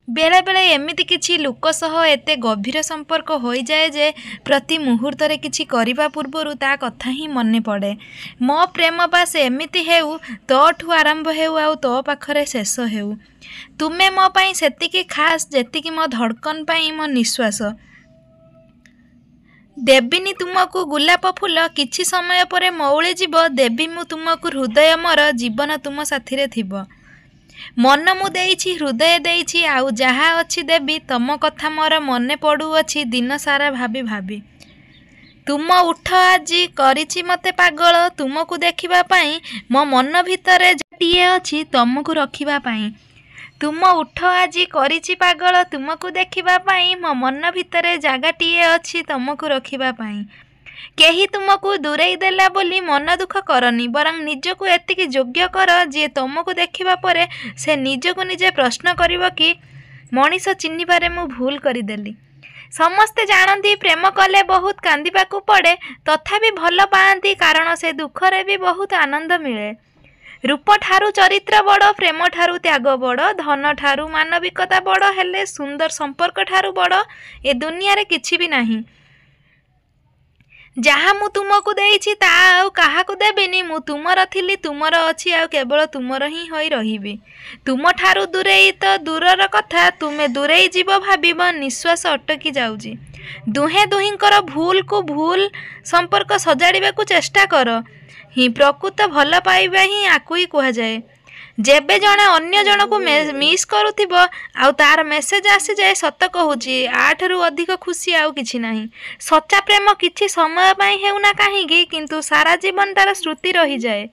बेले बेले एमिति किछि लोक सह एते गभीर संपर्क हो जाए जे प्रति मुहूर्त रे किछि करिबा पूर्वरु ता कथा ही मने पड़े। मो प्रेम बास एमिति हेउ तोठु आरंभ हेउ आउ तो पाखरे शेष हेउ। तुमे मो पई सेतिकी खास जेतिकी मो धड़कन पई मो निश्वास। देबिनी तुमको गुलाप फूल किछि समय परे मौली जीव देबी मु तुमको हृदय मोर जीवन तुम साथी रे थिबो। मन मु देइछि हृदय देइछि आउ जहा अछि देबी तम कथा मोर मने पड़ू अछि दिन सारा भाबी भाबी। तुम उठ आजी करिछि मते पागल तुमको देखिबा पई मो मन भितरे जटिए अछि तुमको रखिबा पई। तुम उठ आजी करिछि पागल तुमको देखिबा पई मो मन भितरे जागाटिए अछि तुमको रखिबा पई। केही तुमको दूरेई देला बोली मन दुख करनी बरं निजको एतिकी योग्य कर जे तुमको देखिबा परे से निजको निजे प्रश्न करिवो कि मनीष चिन्हिबारे मु भूल करिदेली। समस्ते जानती प्रेम कले बहुत कांदिबाकू पड़े तथापि भल पाआंती कारण से दुखरे भी बहुत आनंद मिले। रूप ठारू चरित्र बड़ प्रेम ठारू त्याग बड़ धन ठारू मानविकता बड़ हेले सुंदर संपर्क ठारू बड़ ए दुनिया रे किछि भी नाही। जहाँ मु तुमको देइछि ता आउ काहाकू देबिनी मु तुमर थिली तुमर अछि आउ केवल तुमर ही होई रहिबी। तुम ठारू दूरेई तो दूरर कथा तुमे दूरेई जीव भाबिब निश्वास अटकी जाउजी। दुहे दुहिंकर भूल को भूल संपर्क सजाड़िबाकू चेष्टा कर ही प्रकृत भल पाइबा ही आकु ही कुहा जाए। जेबे जणे अन्य जनकू मिस करुथिबो आउ तार मेसेज आसी जाए सत कहूची आठरू अधिक खुशी आउ किछि नाही। सच्चा प्रेम किछि समय पई हेउना काहीकि किंतु सारा जीवन तार स्मृति रही जाए।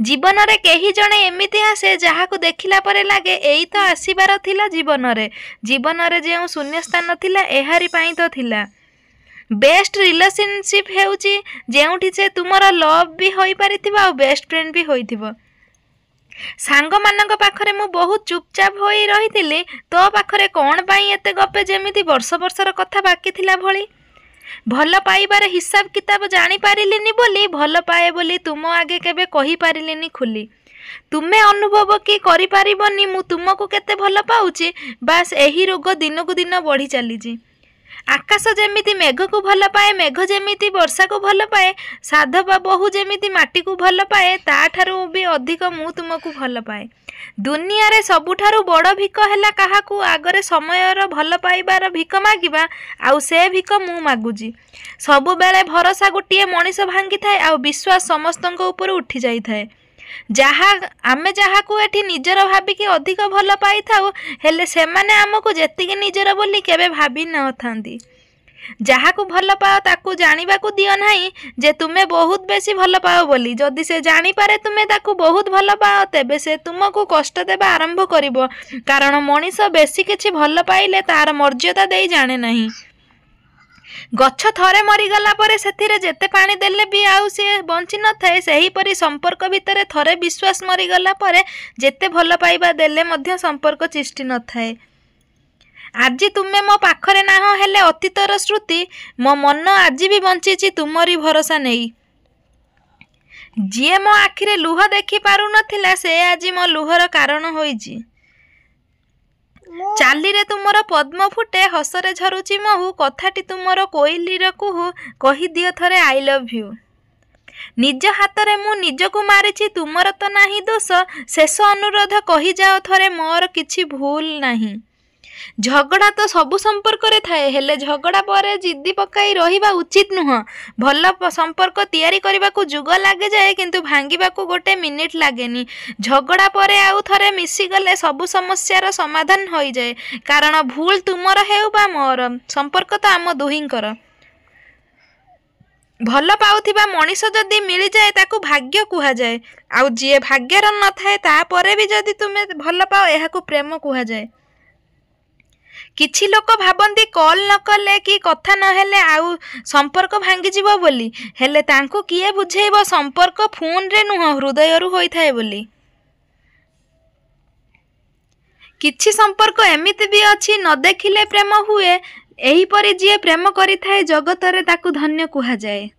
जीवन रे केही जणे एमिति आसे जहाकू देखिला परे लागे एई तो आसीबार थिला जीवन रे जेउ शून्य स्थान थिला एहारी पई तो थिला। बेस्ट रिलेशनशिप हेउची जेउठी से तुमर लव भी होई पारिथिबा आ बेस्ट फ्रेंड भी होइथिबो। सांग मानक पाखरे मु बहुत चुपचाप होई रहिथिली तो पाखरे कोन पाई एते गपे जेमिति वर्ष वर्षर कथा बाकी थिला भली। भल पाइबार हिसाब किताब जानी पारिलिनी बोली भल पाए बोली तुम आगे केबे कही पारिलिनी खुली। तुमे अनुभव कि करि पारिबनी मु तुमको केते भल पाउची बास एही रोग दिनकू दिन बढ़ी चलीजी। आकाश जेमिति मेघ को भल पाए मेघ जेमिति वर्षा को भल पाए साधव बहु जेमिति माटी को भल पाए ताठारू भी अधिक मु तुमको भल पाए। दुनिया रे सबुठारू बड़ भिक हैला काहाकू आगरे समयर भल पाइबार भिक मागिबा आउ से भिक मु मागुजी। सबु बेले भरोसा गोटिए मनीष भांगी थाए आउ विश्वास समस्तक ऊपर उठी जाई थाए। जहा आमे जहाकू एठी निजर भाबिकी अधिक भल पाई थाउ हेले सेमाने आमको जेतिकी निजर बोली केबे भाबी न थांती। जहाकू भल पाओ ताकू जानिबाकू दियो नाही जे तुमे बहुत बेसी भल पाओ बोली। जदि से जानी पारे तुमे ताकू बहुत भल पाओ तेबे से तुमको कष्ट देबा आरंभ करिवो कारण मनीष बेसी किछि भल पाइले तार मर्यादा देई जाने नाही। गछ थरे मरीगला परे सेथिरे जेते पानी देले भी आउ से बंची न थाए सही परी संपर्क भितरे थरे विश्वास मरीगला परे जेते भल पाइबा देले मध्य संपर्क चिष्टि न थाए। आज तुमे मो पाखरे नाह हेले अतीतर स्मृति मो मन आज भी बंचीची तुमरी भरोसा नहीं। जिए मो आखिरे लुह देखि पारु नथिला से आज मो लुहर कारण होईची। चाली रे तुमर पद्म फुटे हसरे झरुची महु कथाटी तुमर कोइलीर कुहु कही दियो थरे आई लव यू। निज हाथ रे मु निजको मारिची तुमर तो नाही दोष शेष अनुरोध कही जाओ थरे मोर किछि भूल नाही। झगड़ा तो सबु संपर्क रे थाए हेले झगड़ा परे जिद्दी पकाई रहिबा उचित नुह। भल संपर्क तैयारी करबा को जुग लागे जाए किंतु भांगिबा को गोटे मिनिट लागेनी। झगड़ा परे आउ थरे मिसी गले सबु समस्यार समाधान होई जाए कारण भूल तुमर हेउ बा मोर संपर्क तो आम दुहिंकर। भल पाउथिबा मनीष जदि मिली जाए ताकू भाग्य कुहा जाए आउ जिए भाग्यर न थाए ता परे भी जदि तुमे भल पाओ एहाकू प्रेम कुहा जाए। किछि लोक भाबंती कॉल न कले कि कथा न हेले आउ संपर्क भांगी जीवो बोली हेले तांको किए बुझेइबो संपर्क फोन रे नुह हृदय रु होई थाए बोली। किछि संपर्क एमिति भी अछि न देखिले प्रेम हुए एही परि जिए प्रेम करि थाए जगत रे ताकू धन्य कुहा जाए।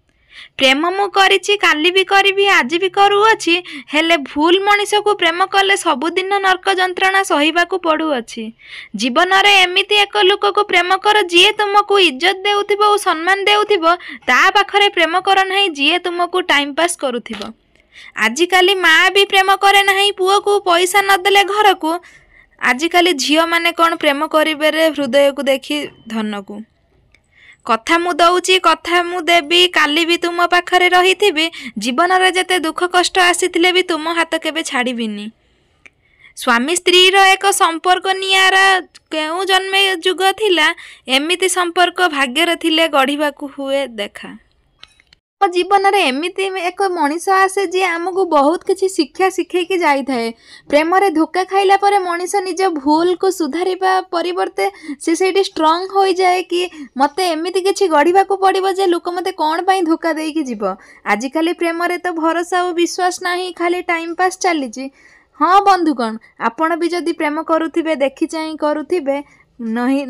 ପ୍ରେମ ମୁଁ କରିଛି, କାଲି ବି କରିବି, ଆଜି ବି କରୁଅଛି। ହେଲେ ଭୁଲ ମଣିଷକୁ ପ୍ରେମ କଲେ ସବୁଦିନ ନର୍କ ଯନ୍ତ୍ରଣା ସହିବାକୁ ପଡ଼ୁଅଛି। ଜୀବନରେ ଏମିତି ଏକ ଲୋକକୁ ପ୍ରେମ କର ଯିଏ ତୁମକୁ ଇଜ୍ଜତ ଦେଉଥିବ ଓ ସମ୍ମାନ ଦେଉଥିବ। ତା ପାଖରେ ପ୍ରେମ କର ନାହିଁ ଯିଏ ତୁମକୁ ଟାଇମ୍ ପାସ୍ କରୁଥିବ। ଆଜିକାଲି ମାଆ ବି ପ୍ରେମ କରେ ନାହିଁ ପୁଅକୁ ପଇସା ନଦେଲେ ଘରକୁ। ଆଜିକାଲି ଝିଅମାନେ କ'ଣ ପ୍ରେମ କରିବାରେ ହୃଦୟକୁ ଦେଖି ଧନକୁ। କଥା ମୁଁ ଦଉଛି, କଥା ମୁଁ ଦେବି, କାଲି ବି ତୁମ ପାଖରେ ରହିଥିବି। ଜୀବନରେ ଯେତେ ଦୁଃଖ କଷ୍ଟ ଆସିଥିଲେ ବି ତୁମ ହାତ କେବେ ଛାଡ଼ିବିନି। ସ୍ୱାମୀ ସ୍ତ୍ରୀର ଏକ ସମ୍ପର୍କ ନିଆରା କେଉଁ ଜନ୍ମେ ଯୁଗ ଥିଲା। ଏମିତି ସମ୍ପର୍କ ଭାଗ୍ୟରେ ଥିଲେ ଗଢ଼ିବାକୁ ହୁଏ ଦେଖା। ଆମ ଜୀବନରେ ଏମିତି ଏକ ମଣିଷ ଆସେ ଯିଏ ଆମକୁ ବହୁତ କିଛି ଶିକ୍ଷା ଶିଖେଇକି ଯାଇଥାଏ। ପ୍ରେମରେ ଧୋକା ଖାଇଲା ପରେ ମଣିଷ ନିଜ ଭୁଲକୁ ସୁଧାରିବା ପରିବର୍ତ୍ତେ ସେ ସେଇଠି ଷ୍ଟ୍ରଙ୍ଗ ହୋଇଯାଏ କି ମୋତେ ଏମିତି କିଛି ଗଢ଼ିବାକୁ ପଡ଼ିବ ଯେ ଲୋକ ମୋତେ କ'ଣ ପାଇଁ ଧୋକା ଦେଇକି ଯିବ। ଆଜିକାଲି ପ୍ରେମରେ ତ ଭରସା ଓ ବିଶ୍ୱାସ ନାହିଁ, ଖାଲି ଟାଇମ୍ ପାସ୍ ଚାଲିଛି। ହଁ ବନ୍ଧୁଗଣ, ଆପଣ ବି ଯଦି ପ୍ରେମ କରୁଥିବେ ଦେଖି ଚାହିଁ କରୁଥିବେ,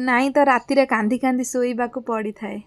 ନାହିଁ ତ ରାତିରେ କାନ୍ଦି କାନ୍ଦି ଶୋଇବାକୁ ପଡ଼ିଥାଏ।